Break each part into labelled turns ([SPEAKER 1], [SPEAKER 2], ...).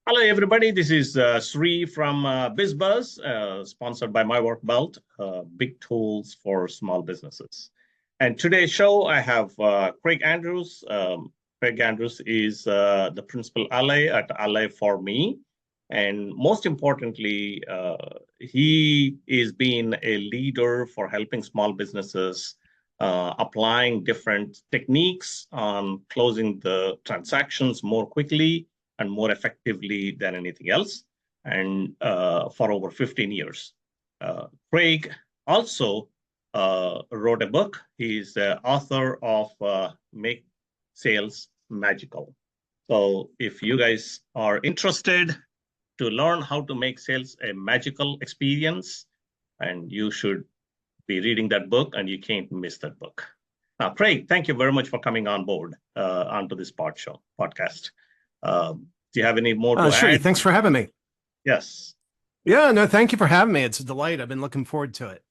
[SPEAKER 1] Hello, everybody. This is Sri from BizBuzz, sponsored by My Work Belt, big tools for small businesses. And today's show, I have Craig Andrews. Craig Andrews is the principal ally at Ally for Me. And most importantly, he is being a leader for helping small businesses applying different techniques on closing the transactions more quickly and more effectively than anything else, and for over 15 years. Craig also wrote a book. He's the author of Make Sales Magical. So if you guys are interested to learn how to make sales a magical experience, and you should be reading that book, and you can't miss that book. Craig, thank you very much for coming on board onto this podcast. Do you have any more to
[SPEAKER 2] Sure.
[SPEAKER 1] add?
[SPEAKER 2] Thanks for having me.
[SPEAKER 1] Yes.
[SPEAKER 2] Yeah, no, thank you for having me. It's a delight. I've been looking forward to it.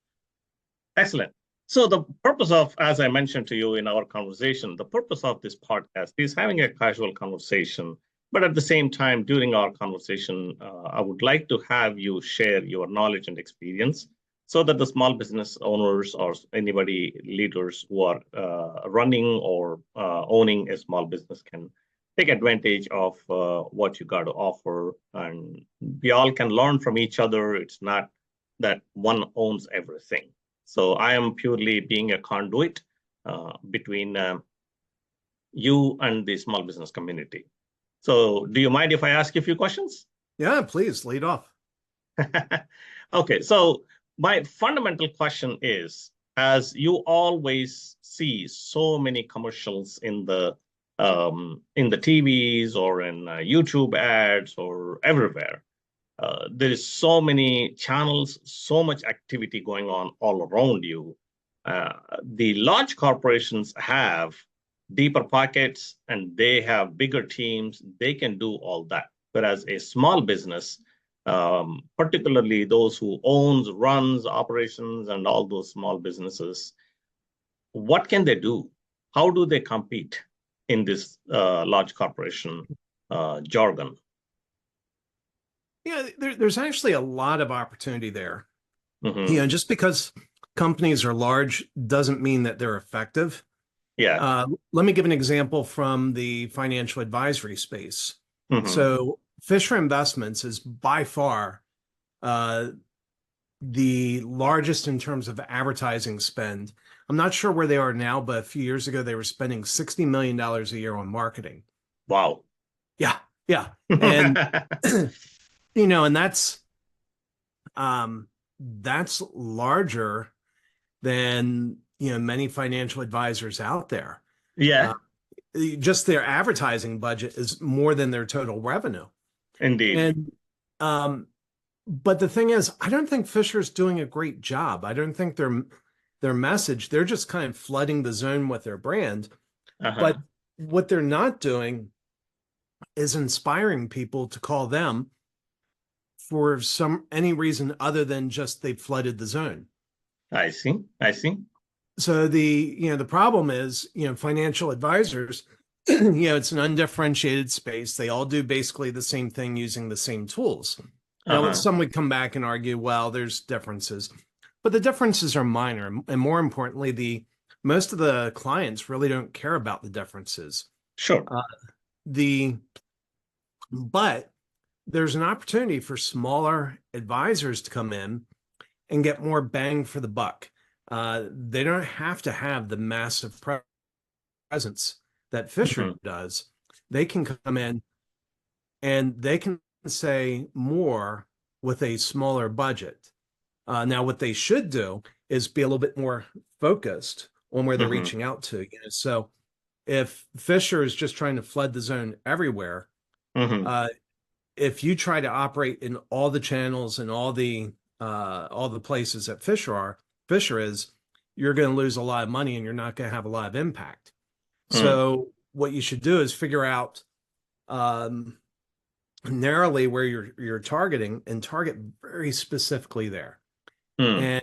[SPEAKER 1] Excellent. So the purpose of, as I mentioned to you in our conversation, the purpose of this podcast is having a casual conversation. But at the same time, during our conversation, I would like to have you share your knowledge and experience so that the small business owners or anybody leaders who are running or owning a small business can take advantage of what you got to offer, and we all can learn from each other. It's not that one owns everything. So I am purely being a conduit between you and the small business community. So do you mind if I ask you a few questions?
[SPEAKER 2] Yeah, please lead off.
[SPEAKER 1] Okay, so my fundamental question is, as you always see so many commercials in the TVs or in YouTube ads or everywhere, there is so many channels, so much activity going on all around you. The large corporations have deeper pockets and they have bigger teams. They can do all that. Whereas a small business, particularly those who owns, runs, operations, and all those small businesses, what can they do? How do they compete in this large corporation jargon?
[SPEAKER 2] Yeah, there's actually a lot of opportunity there.
[SPEAKER 1] Mm-hmm.
[SPEAKER 2] Just because companies are large doesn't mean that they're effective.
[SPEAKER 1] Yeah.
[SPEAKER 2] Let me give an example from the financial advisory space.
[SPEAKER 1] Mm-hmm.
[SPEAKER 2] So Fisher Investments is by far the largest in terms of advertising spend. I'm not sure where they are now, but a few years ago, they were spending $60 million a year on marketing.
[SPEAKER 1] Wow.
[SPEAKER 2] Yeah. And, and that's larger than, many financial advisors out there.
[SPEAKER 1] Yeah.
[SPEAKER 2] Just their advertising budget is more than their total revenue.
[SPEAKER 1] Indeed.
[SPEAKER 2] And, but the thing is, I don't think Fisher's doing a great job. I don't think their message, they're just kind of flooding the zone with their brand. But what they're not doing is inspiring people to call them for any reason other than just they flooded the zone.
[SPEAKER 1] I see.
[SPEAKER 2] So the problem is, financial advisors, it's an undifferentiated space. They all do basically the same thing using the same tools. Now, some would come back and argue, well, there's differences, but the differences are minor. And more importantly, most of the clients really don't care about the differences.
[SPEAKER 1] Sure.
[SPEAKER 2] But there's an opportunity for smaller advisors to come in and get more bang for the buck. They don't have to have the massive presence that Fisher does. They can come in and they can say more with a smaller budget. Now, what they should do is be a little bit more focused on where they're reaching out to. So if Fisher is just trying to flood the zone everywhere, if you try to operate in all the channels and all the places that Fisher is, you're going to lose a lot of money and you're not going to have a lot of impact. So what you should do is figure out narrowly where you're targeting and target very specifically there. But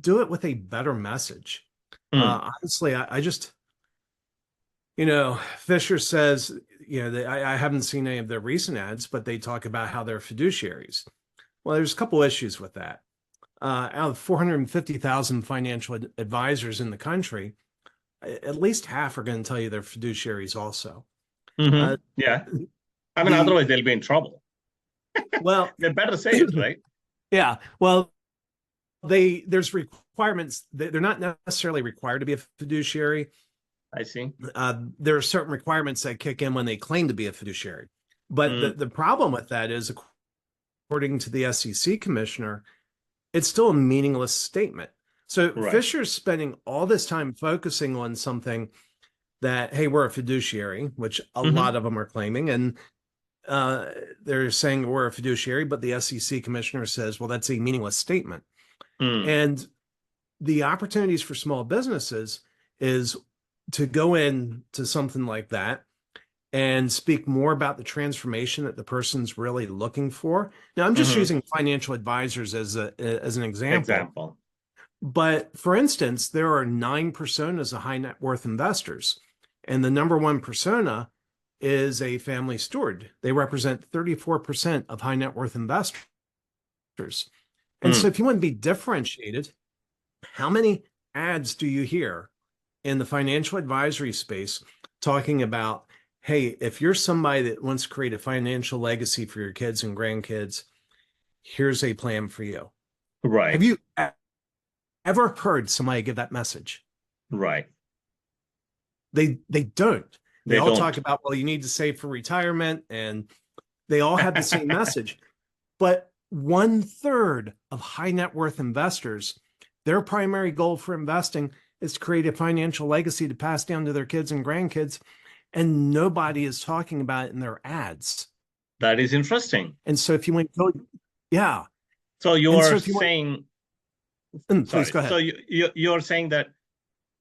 [SPEAKER 2] do it with a better message. Honestly, I just, Fisher says, I haven't seen any of their recent ads, but they talk about how they're fiduciaries. Well, there's a couple issues with that. Out of 450,000 financial advisors in the country, at least half are going to tell you they're fiduciaries also.
[SPEAKER 1] Yeah. I mean, otherwise they'll be in trouble.
[SPEAKER 2] Well,
[SPEAKER 1] they better say it, right?
[SPEAKER 2] Yeah. Well, there's requirements. They're not necessarily required to be a fiduciary.
[SPEAKER 1] I see.
[SPEAKER 2] There are certain requirements that kick in when they claim to be a fiduciary. But the problem with that is, according to the SEC commissioner, it's still a meaningless statement. So Fisher's spending all this time focusing on something that, hey, we're a fiduciary, which a lot of them are claiming. And they're saying we're a fiduciary, but the SEC commissioner says, well, that's a meaningless statement. And the opportunities for small businesses is to go into something like that and speak more about the transformation that the person's really looking for. Now, I'm just using financial advisors as an example. But for instance, there are 9 personas of high net worth investors, and the number one persona is a family steward. They represent 34% of high net worth investors. And so if you want to be differentiated, how many ads do you hear in the financial advisory space talking about, hey, if you're somebody that wants to create a financial legacy for your kids and grandkids, here's a plan for you.
[SPEAKER 1] Right.
[SPEAKER 2] Have you ever heard somebody give that message?
[SPEAKER 1] Right.
[SPEAKER 2] They don't. They all
[SPEAKER 1] don't
[SPEAKER 2] talk about, well, you need to save for retirement, and they all have the same message. But 1/3 of high net worth investors, their primary goal for investing is to create a financial legacy to pass down to their kids and grandkids. And nobody is talking about it in their ads.
[SPEAKER 1] That is interesting.
[SPEAKER 2] And so if you want to go, yeah.
[SPEAKER 1] So you are saying,
[SPEAKER 2] please go ahead.
[SPEAKER 1] So you're saying that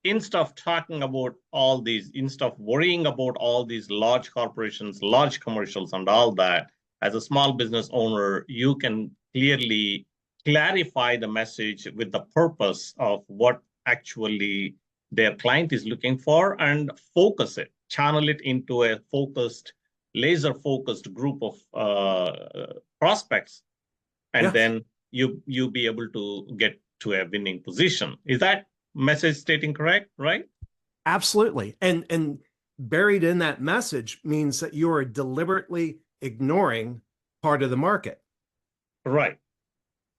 [SPEAKER 1] instead of talking about all these, instead of worrying about all these large corporations, large commercials and all that, as a small business owner, you can clearly clarify the message with the purpose of what actually their client is looking for and focus it, channel it into a focused, laser-focused group of prospects, and then you be able to get to a winning position. Is that message stating correct, right?
[SPEAKER 2] Absolutely. And buried in that message means that you are deliberately ignoring part of the market.
[SPEAKER 1] Right.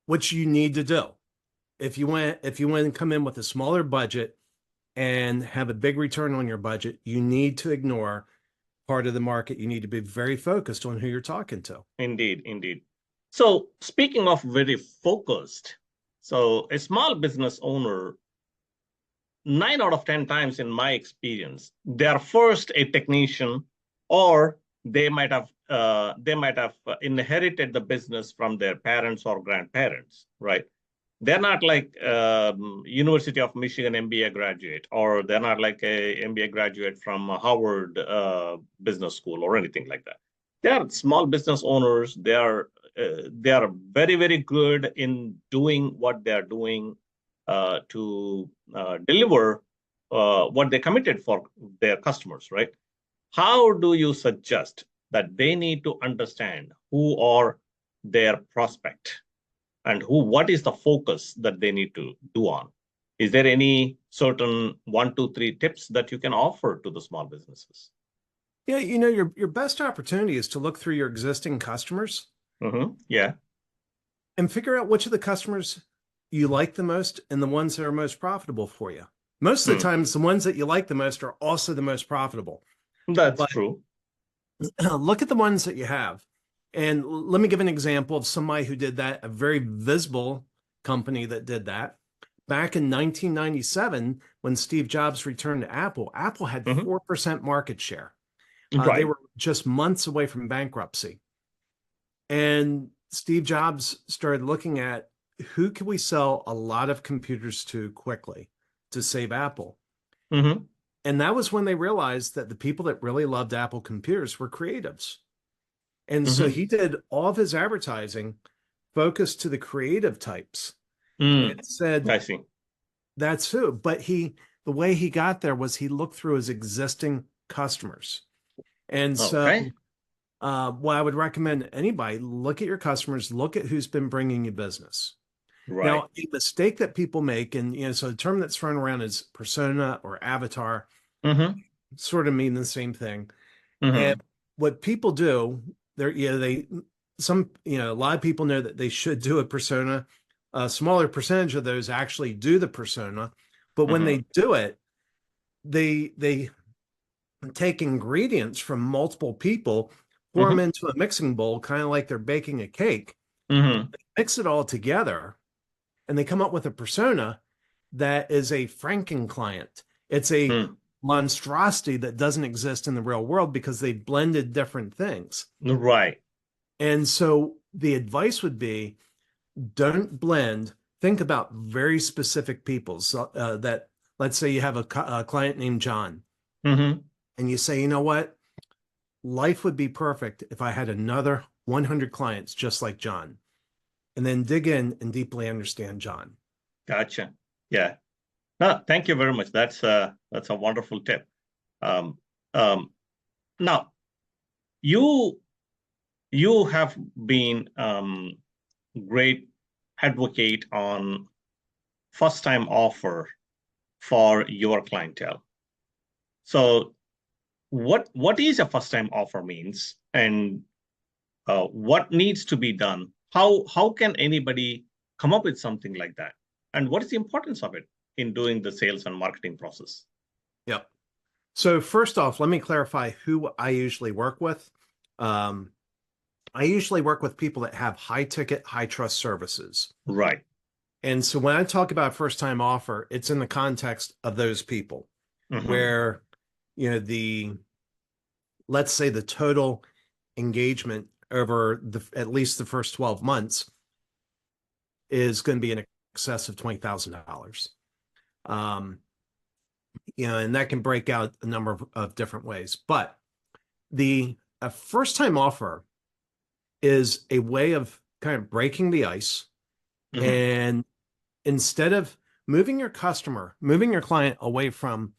[SPEAKER 2] Which you need to do. If you want to come in with a smaller budget and have a big return on your budget, you need to ignore part of the market. You need to be very focused on who you're talking to.
[SPEAKER 1] Indeed, indeed. So speaking of very focused, so a small business owner, 9 out of 10 times in my experience, they're first a technician, or they might have inherited the business from their parents or grandparents, right? They're not like University of Michigan MBA graduate, or they're not like a MBA graduate from Harvard Business School or anything like that. They are small business owners. They are very, very good in doing what they're doing to deliver what they committed for their customers, right? How do you suggest that they need to understand who are their prospect and what is the focus that they need to do on? Is there any certain 1, 2, 3 tips that you can offer to the small businesses?
[SPEAKER 2] Yeah, your best opportunity is to look through your existing customers.
[SPEAKER 1] Yeah.
[SPEAKER 2] And figure out which of the customers you like the most and the ones that are most profitable for you. Most of the times, the ones that you like the most are also the most profitable.
[SPEAKER 1] That's true.
[SPEAKER 2] Look at the ones that you have. And let me give an example of somebody who did that, a very visible company that did that. Back in 1997, when Steve Jobs returned to Apple, Apple had 4% market share. They were just months away from bankruptcy. And Steve Jobs started looking at who could we sell a lot of computers to quickly to save Apple. And that was when they realized that the people that really loved Apple computers were creatives. And so he did all of his advertising focused to the creative types. And said,
[SPEAKER 1] I see.
[SPEAKER 2] That's who. But the way he got there was he looked through his existing customers. And so
[SPEAKER 1] Okay.
[SPEAKER 2] what I would recommend anybody, look at your customers, look at who's been bringing you business.
[SPEAKER 1] Right.
[SPEAKER 2] Now, a mistake that people make, and so the term that's thrown around is persona or avatar,
[SPEAKER 1] Mm-hmm.
[SPEAKER 2] sort of mean the same thing. And
[SPEAKER 1] Mm-hmm.
[SPEAKER 2] what people do, a lot of people know that they should do a persona. A smaller percentage of those actually do the persona, but when
[SPEAKER 1] Mm-hmm.
[SPEAKER 2] they do it, they take ingredients from multiple people, pour them
[SPEAKER 1] Mm-hmm.
[SPEAKER 2] into a mixing bowl, kind of like they're baking a cake,
[SPEAKER 1] Mm-hmm.
[SPEAKER 2] mix it all together, and they come up with a persona that is a Franken client. It's a
[SPEAKER 1] Mm.
[SPEAKER 2] monstrosity that doesn't exist in the real world because they blended different things.
[SPEAKER 1] Right.
[SPEAKER 2] And so the advice would be, don't blend. Think about very specific people. So that, let's say you have a client named John,
[SPEAKER 1] Mm-hmm.
[SPEAKER 2] and you say, you know what? Life would be perfect if I had another 100 clients just like John. And then dig in and deeply understand John.
[SPEAKER 1] Gotcha. Yeah. No, thank you very much. That's a wonderful tip. Um, um, Now you you have been great advocate on first time offer for your clientele. So what is a first time offer means, and what needs to be done? How can anybody come up with something like that? And what is the importance of it in doing the sales and marketing process?
[SPEAKER 2] Yep. So first off, let me clarify who I usually work with. Um, I usually work with people that have high ticket, high trust services.
[SPEAKER 1] Right.
[SPEAKER 2] And so when I talk about first time offer, it's in the context of those people
[SPEAKER 1] Mm-hmm.
[SPEAKER 2] where, let's say the total engagement over at least the first 12 months is going to be in excess of $20,000. And that can break out a number of different ways. But a first time offer is a way of kind of breaking the ice.
[SPEAKER 1] Mm-hmm.
[SPEAKER 2] And instead of moving your client away from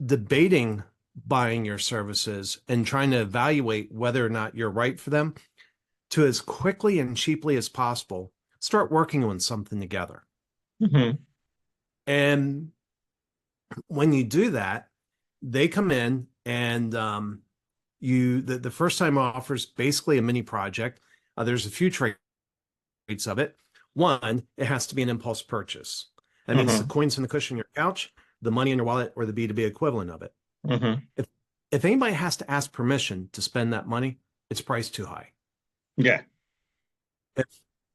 [SPEAKER 2] debating buying your services and trying to evaluate whether or not you're right for them, to as quickly and cheaply as possible, start working on something together.
[SPEAKER 1] Mm-hmm.
[SPEAKER 2] And when you do that, they come in and the first time offer is basically a mini project. There's a few traits of it. One, it has to be an impulse purchase. That means the
[SPEAKER 1] Mm-hmm.
[SPEAKER 2] coins in the cushion of your couch, the money in your wallet, or the B2B equivalent of it.
[SPEAKER 1] Mm-hmm.
[SPEAKER 2] If if anybody has to ask permission to spend that money, it's priced too high.
[SPEAKER 1] Yeah.
[SPEAKER 2] If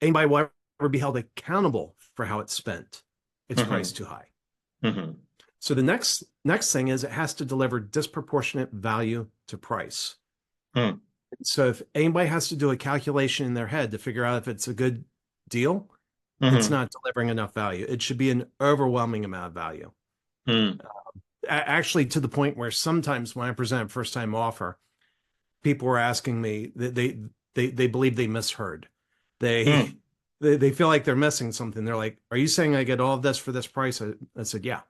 [SPEAKER 2] anybody will ever be held accountable for how it's spent, it's
[SPEAKER 1] Mm-hmm.
[SPEAKER 2] priced too high.
[SPEAKER 1] Mm-hmm.
[SPEAKER 2] So the next thing is it has to deliver disproportionate value to price.
[SPEAKER 1] Mm.
[SPEAKER 2] So if anybody has to do a calculation in their head to figure out if it's a good deal, it's
[SPEAKER 1] Mm-hmm.
[SPEAKER 2] not delivering enough value. It should be an overwhelming amount of value.
[SPEAKER 1] Mm.
[SPEAKER 2] Actually, to the point where sometimes when I present a first time offer, people were asking me that they believe they misheard. They
[SPEAKER 1] Mm.
[SPEAKER 2] they feel like they're missing something. They're like, "Are you saying I get all of this for this price?" I said, "Yeah."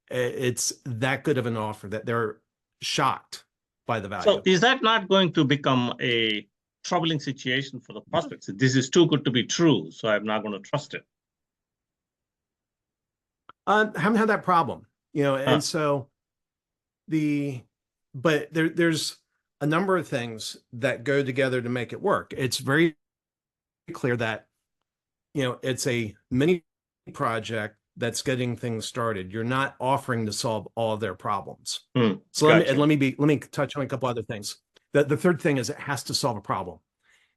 [SPEAKER 2] It's that good of an offer that they're shocked by the
[SPEAKER 1] So
[SPEAKER 2] value.
[SPEAKER 1] is that not going to become a troubling situation for the prospects? This is too good to be true, so I'm not going to trust it.
[SPEAKER 2] Haven't had that problem,
[SPEAKER 1] Uh,
[SPEAKER 2] and so the but there's a number of things that go together to make it work. It's very clear that it's a mini project that's getting things started. You're not offering to solve all of their problems. So
[SPEAKER 1] gotcha.
[SPEAKER 2] let me touch on a couple other things. The third thing is it has to solve a problem.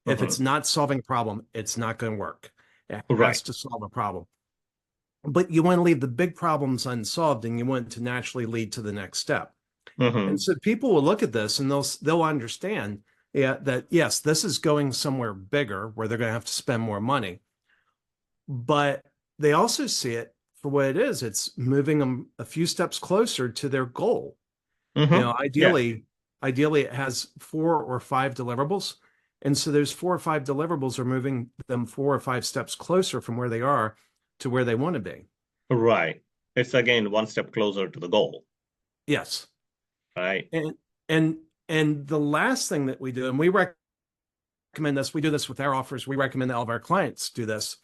[SPEAKER 2] If
[SPEAKER 1] Mm-hmm.
[SPEAKER 2] it's not solving a problem, it's not going to work. It
[SPEAKER 1] Right.
[SPEAKER 2] has to solve a problem. But you want to leave the big problems unsolved and you want to naturally lead to the next step.
[SPEAKER 1] Mm-hmm.
[SPEAKER 2] And so people will look at this and they'll understand, that yes, this is going somewhere bigger where they're going to have to spend more money. But they also see it for what it is. It's moving them a few steps closer to their goal.
[SPEAKER 1] Mm-hmm. Yeah.
[SPEAKER 2] Ideally it has 4 or 5 deliverables. And so those 4 or 5 deliverables are moving them 4 or 5 steps closer from where they are to where they want to be.
[SPEAKER 1] Right. It's again one step closer to the goal.
[SPEAKER 2] Yes.
[SPEAKER 1] Right.
[SPEAKER 2] And and And the last thing that we do, and we recommend this, we do this with our offers, we recommend that all of our clients do this.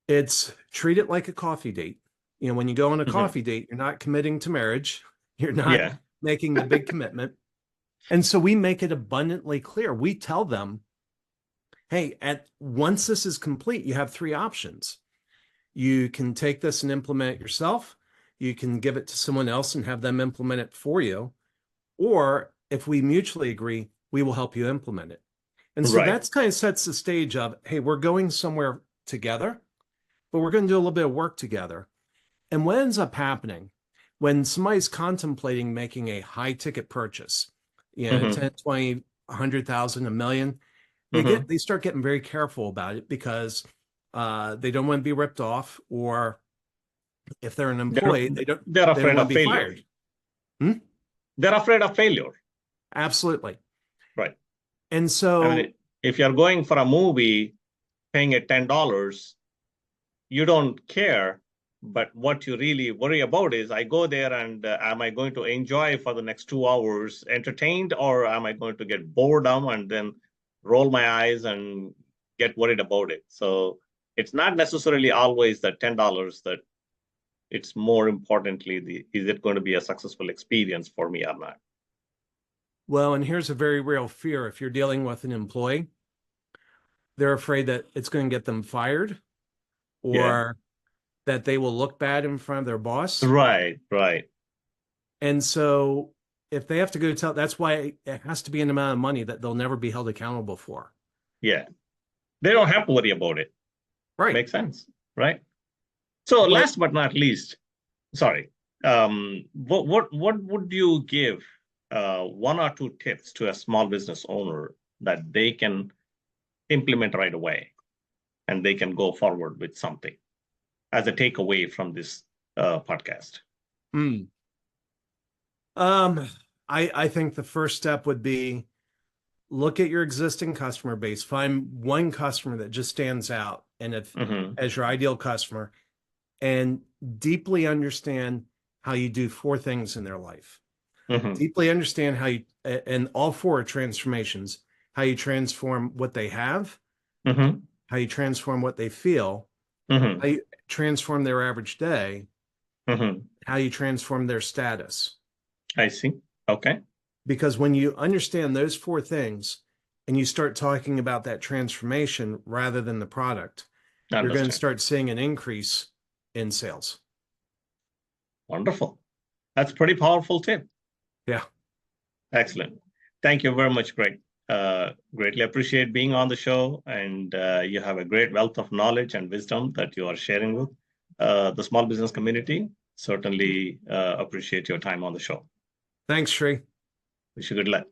[SPEAKER 2] It's treat it like a coffee date. You know, when you go on a coffee date, you're not committing to marriage. You're not making the big commitment. And so we make it abundantly clear. We tell them, hey, once this is complete, you have 3 options. You can take this and implement it yourself. You can give it to someone else and have them implement it for you. Or if we mutually agree, we will help you implement it. And so that's kind of sets the stage of, hey, we're going somewhere together, but we're going to do a little bit of work together. And what ends up happening when somebody's contemplating making a high ticket purchase, you know, 10, 20, 100,000, $1 million, they start getting very careful about it because they don't want to be ripped off, or if they're an employee, they don't want to be fired.
[SPEAKER 1] They're afraid of failure.
[SPEAKER 2] Absolutely.
[SPEAKER 1] Right.
[SPEAKER 2] And so
[SPEAKER 1] I mean, if you're going for a movie, paying it $10, you don't care. But what you really worry about is, I go there and am I going to enjoy for the next 2 hours entertained, or am I going to get bored and then roll my eyes and get worried about it? So it's not necessarily always that $10 that it's more importantly, is it going to be a successful experience for me or not?
[SPEAKER 2] Well, and here's a very real fear. If you're dealing with an employee, they're afraid that it's going to get them fired, or that they will look bad in front of their boss.
[SPEAKER 1] Right.
[SPEAKER 2] And so if they have to go tell, that's why it has to be an amount of money that they'll never be held accountable for.
[SPEAKER 1] Yeah. They don't have to worry about it.
[SPEAKER 2] Right.
[SPEAKER 1] Makes sense. Right. So last but not least, sorry, what would you give 1 or 2 tips to a small business owner that they can implement right away and they can go forward with something as a takeaway from this podcast?
[SPEAKER 2] I think the first step would be, look at your existing customer base, find one customer that just stands out, and as your ideal customer, and deeply understand how you do 4 things in their life. Deeply understand how you, and all 4 transformations, how you transform what they have, how you transform what they feel, how you transform their average day, how you transform their status.
[SPEAKER 1] I see. Okay.
[SPEAKER 2] Because when you understand those 4 things and you start talking about that transformation rather than the product, you're going to start seeing an increase in sales.
[SPEAKER 1] Wonderful. That's a pretty powerful tip.
[SPEAKER 2] Yeah.
[SPEAKER 1] Excellent. Thank you very much, Greg. Greatly appreciate being on the show, and you have a great wealth of knowledge and wisdom that you are sharing with the small business community. Certainly appreciate your time on the show.
[SPEAKER 2] Thanks, Sri.
[SPEAKER 1] Wish you good luck.